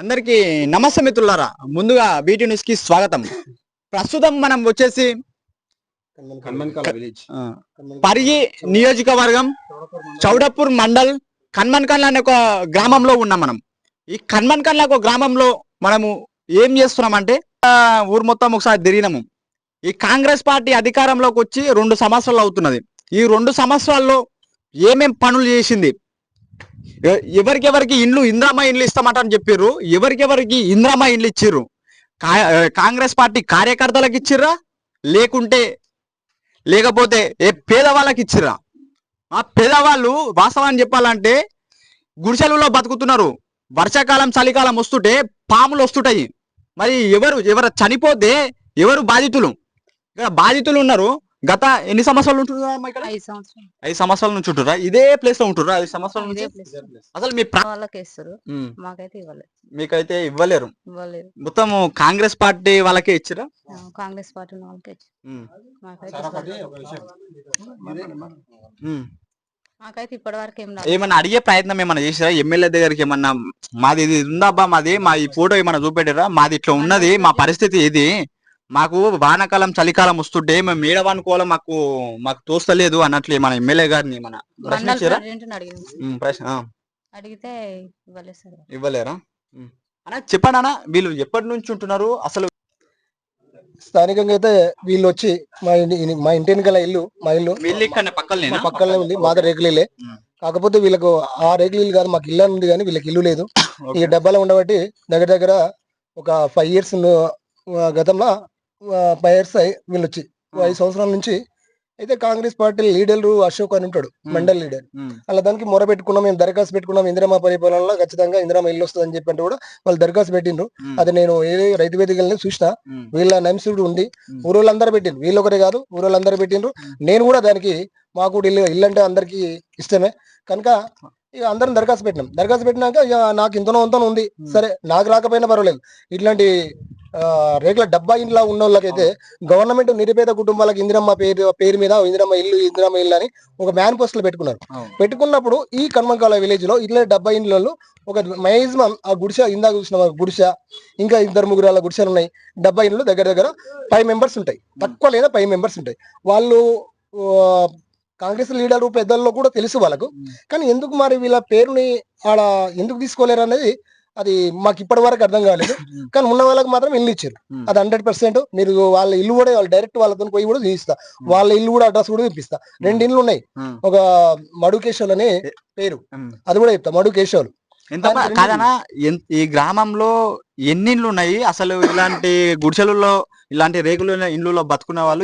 అందరికీ నమస్తే మిత్రులారా. ముందుగా బీటీ న్యూస్ కి స్వాగతం. ప్రస్తుతం మనం వచ్చేసి ఆ, పరిగి నియోజకవర్గం చౌడపూర్ మండల్ కన్మన్కల్ అనే ఒక గ్రామంలో ఉన్నాం మనం. ఈ కన్మన్కల్ ఒక గ్రామంలో మనము ఏం చేస్తున్నామంటే ఊరు మొత్తం ఒకసారి తిరిగినాము. ఈ కాంగ్రెస్ పార్టీ అధికారంలోకి వచ్చి 2 సంవత్సరాలు అవుతున్నది. ఈ 2 సంవత్సరాల్లో ఏమేం పనులు చేసింది, ఎవరికెవరికి ఇండ్లు ఇంద్రామ ఇండ్లు ఇస్తామంటని చెప్పారు, ఎవరికెవరికి ఇంద్రామ ఇండ్లు ఇచ్చిర్రు, కాంగ్రెస్ పార్టీ కార్యకర్తలకు ఇచ్చిర్రా లేకపోతే ఏ పేదవాళ్ళకి ఇచ్చిర్రా? ఆ పేదవాళ్ళు వాస్తవాన్ని చెప్పాలంటే గుడిసెలలో బతుకుతున్నారు. వర్షాకాలం చలికాలం వస్తుంటే పాములు వస్తుంటాయి. మరి ఎవరు చనిపోతే ఎవరు బాధితులు? ఇక్కడ బాధితులు ఉన్నారు. గత ఎన్ని సంవత్సరాలు ఉంటున్నారా ఇక్కడ? 5 సంవత్సరాల నుంచి ఉంటురా? ఇదే ప్లేస్ లో ఉంటురా 5 సంవత్సరాల నుంచి? అసలు మీ మీకైతే ఇవ్వలేరు. మొత్తం కాంగ్రెస్ పార్టీ వాళ్ళకే ఇచ్చిరా? కాంగ్రెస్ పార్టీ మాకైతే ఇప్పటి వరకు ఏమన్నా అడిగే ప్రయత్నం ఏమన్నా చేసిరా? ఎమ్మెల్యే దగ్గరికి ఏమన్నా మాది ఇది ఉందాబ్బా, మా ఈ ఫోటో ఏమన్నా చూపెట్టారా? మాది ఇట్లా ఉన్నది, మా పరిస్థితి ఇది, మాకు వానాకాలం చలికాలం వస్తుంటే మేము మేడవానుకోవాలి, మాకు తోస్తలేదు అన్నట్లు మన ఎమ్మెల్యే గారిని మన అడిగితే ఇవ్వలేరా? అన్న చెప్పండి అన్న, వీళ్ళు ఎప్పటి నుంచి ఉంటున్నారు అసలు? స్థానికంగా అయితే వీళ్ళు వచ్చి మా ఇంటి వెనకాల ఇల్లు, మా ఇల్లు పక్కనే ఉంది, మాద రేకులు ఇల్లే. కాకపోతే వీళ్ళకు ఆ రేకులు ఇల్లు కాదు, మాకు ఇల్లు ఉంది, కానీ వీళ్ళకి ఇల్లు లేదు. ఈ డబ్బాలో ఉండబట్టి దగ్గర ఒక 5 years గతంలో 5 years వీళ్ళు వచ్చి 5 సంవత్సరాల నుంచి అయితే కాంగ్రెస్ పార్టీ లీడర్ అశోక్ అని ఉంటాడు, మండల్ లీడర్. అలా దానికి మొర పెట్టుకున్నాం, మేము దరఖాస్తు పెట్టుకున్నాం, ఇందిరామా పరిపాలనలో ఖచ్చితంగా ఇందిరామా ఇల్లు వస్తుంది అని చెప్పి కూడా వాళ్ళు దరఖాస్తు పెట్టిండ్రు. అది నేను రైతు వేదికల్ని చూసిన, వీళ్ళ నైమ్సుడు ఉంది, ఊరోళ్ళందరూ పెట్టిండ్రు, వీళ్ళొకరే కాదు ఊరోళ్ళందరూ పెట్టిండ్రు. నేను కూడా దానికి మాకు కూడా ఇల్లు అంటే అందరికి ఇష్టమే కనుక ఇక అందరం దరఖాస్తు పెట్టినాక ఇక నాకు ఇంతనో ఉంది, సరే నాకు రాకపోయినా పర్వాలేదు. ఇట్లాంటి రేకుల డబ్బా ఇంట్లో ఉన్న వాళ్ళకైతే గవర్నమెంట్ నిరుపేద కుటుంబాలకు ఇందిరమ్మ పేరు మీద ఇందిరమ్మ ఇల్లు అని ఒక మేనిఫెస్టోలో పెట్టుకున్నప్పుడు ఈ కన్మన్కాల విలేజ్ లో ఇట్లా డబ్బా ఇండ్లలో ఒక మ్యాక్సిమం ఆ గుడిసె ఇందాక చూసిన గుడిసె, ఇంకా 2-3 గుడిసెలు ఉన్నాయి. డబ్బా ఇండ్లు దగ్గర 5 members ఉంటాయి, తక్కువ లేదా 5 members ఉంటాయి. వాళ్ళు కాంగ్రెస్ లీడరు పెద్దల్లో కూడా తెలుసు వాళ్ళకు, కానీ ఎందుకు మరి వీళ్ళ పేరుని ఆడ ఎందుకు తీసుకోలేరు అనేది అది మాకు ఇప్పటి వరకు అర్థం కాలేదు. కానీ ఉన్న వాళ్ళకి మాత్రం ఇల్లు ఇచ్చారు, అది 100%. మీరు వాళ్ళ ఇల్లు కూడా డైరెక్ట్ వాళ్ళతో పోయి కూడా చూపిస్తా, వాళ్ళ ఇల్లు కూడా అడ్రస్ కూడా చూపిస్తా. 2 ఇండ్లు ఉన్నాయి, ఒక మడు కేశవులు అనే పేరు, అది కూడా చెప్తా, మడు కేశవులు. కాదనా, ఈ గ్రామంలో ఎన్ని ఇండ్లు ఉన్నాయి అసలు? ఇలాంటి గుడిసెలలో ఇలాంటి రేకులు ఇండ్లలో బతుకున్న వాళ్ళు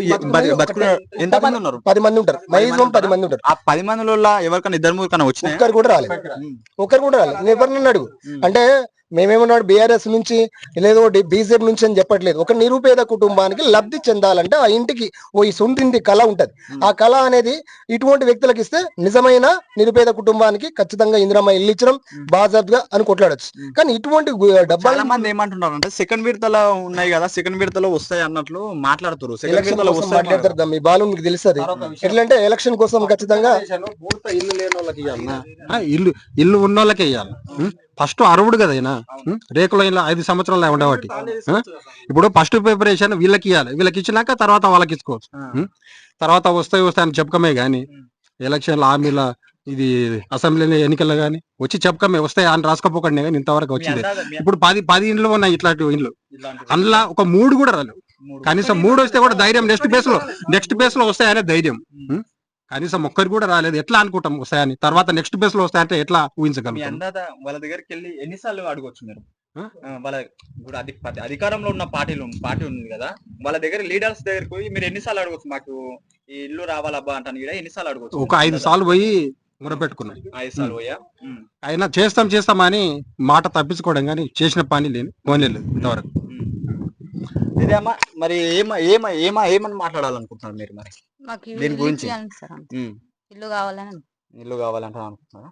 ఎంతమంది ఉన్నారు? 10 మంది ఉంటారు, మ్యాక్సిమం 10 మంది ఉంటారు. ఆ 10 మందిలో ఎవరికైనా 2-3 కన్నా వచ్చినాయి? ఒక్కరు కూడా రాలేదు. నేను ఎవరినన్నా అడుగు అంటే మేమేమన్నాడు బీఆర్ఎస్ నుంచి లేదో బీజేపీ నుంచి అని చెప్పట్లేదు. ఒక నిరుపేద కుటుంబానికి లబ్ధి చెందాలంటే ఆ ఇంటికి ఓ ఈ సొంతింటి కళ ఉంటది. ఆ కళ అనేది ఇటువంటి వ్యక్తులకు ఇస్తే నిజమైన నిరుపేద కుటుంబానికి ఖచ్చితంగా ఇందిరమ్మ ఇల్లు ఇచ్చడం బాజాబ్గా అని కొట్లాడచ్చు. కానీ ఇటువంటి చాలా మంది ఏమంటున్నారు అంటే సెకండ్ విడతలో ఉన్నాయి కదా, సెకండ్ విడతలో వస్తాయి అన్నట్లు మాట్లాడుతారు. మాట్లాడతారు, మీ బాలు మీకు తెలుస్తుంది. ఎట్లంటే ఎలక్షన్ కోసం ఖచ్చితంగా ఇల్లు లేని వాళ్ళకి ఇల్లు ఉన్న వాళ్ళకే ఇవ్వాలి. ఫస్ట్ అరువుడు కదా అయినా రేకుల 5 సంవత్సరాలు ఉండేవాటి. ఇప్పుడు ఫస్ట్ ప్రిపరేషన్ వీళ్ళకి ఇవ్వాలి, వీళ్ళకి ఇచ్చినాక తర్వాత వాళ్ళకి ఇచ్చుకోవచ్చు. తర్వాత వస్తాయి అని చెప్పకమే గానీ ఎలక్షన్ల హామీల ఇది అసెంబ్లీ ఎన్నికల్లో గానీ వచ్చి చెప్పకమే వస్తాయి అని రాసుకోపోకండి కానీ ఇంతవరకు వచ్చింది. ఇప్పుడు 10 ఇండ్లు ఉన్నాయి ఇట్లాంటి ఇండ్లు, అందులో ఒక 3 కూడా రాలేవు. కనీసం 3 వస్తే కూడా ధైర్యం నెక్స్ట్ బేస్ లో వస్తాయనే ధైర్యం. కనీసం ఒక్కరు కూడా రాలేదు, ఎట్లా అనుకుంటాం వస్తాయని? తర్వాత నెక్స్ట్ బేస్ లో వస్తాయంటే ఎట్లా ఊహించగలుగుతాం? వాళ్ళ దగ్గరికి వెళ్ళి ఎన్నిసార్లు అడగొచ్చు మీరు? వాళ్ళ ఇప్పుడు అధికారంలో ఉన్న పార్టీ ఉంది కదా, వాళ్ళ దగ్గర లీడర్స్ దగ్గరికి పోయి మీరు ఎన్నిసార్లు అడగొచ్చు, మాకు ఈ ఇల్లు రావాలబ్బా అంటాను కూడా ఎన్నిసార్లు అడగొచ్చు? ఒక 5 సార్లు పోయి మొరపెట్టుకున్నాం. 5 సార్లు పోయా అయినా చేస్తామని మాట తప్పించుకోవడం కానీ చేసిన పని పోలేదు ఇంతవరకు. ఇదేమ్మా, మరి ఏమని మాట్లాడాలనుకుంటున్నారు మీరు మరి దీని గురించి? ఇల్లు కావాలని అనుకుంటున్నారా?